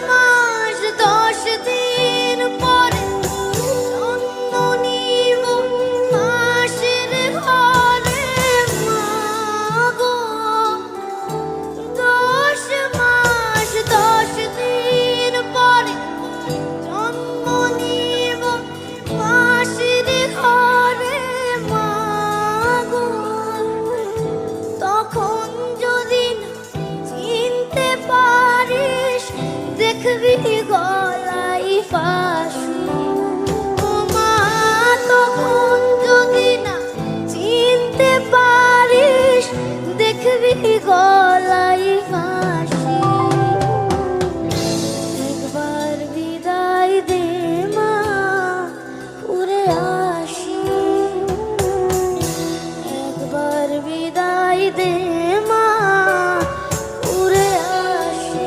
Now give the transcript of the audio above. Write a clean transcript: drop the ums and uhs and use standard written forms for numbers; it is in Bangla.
মাস 10 দিন পরে জন্ম নিব মাসের ঘরে মাগো। 10 মাস 10 দিন পরে জন্ম নিব মাসের ঘরে মাগো। তখন যদি চিনতে পারিস দেখবি গলায় ফাঁসি। ও মা, তখন যদি না চিনতে পারিস দেখবি গলায়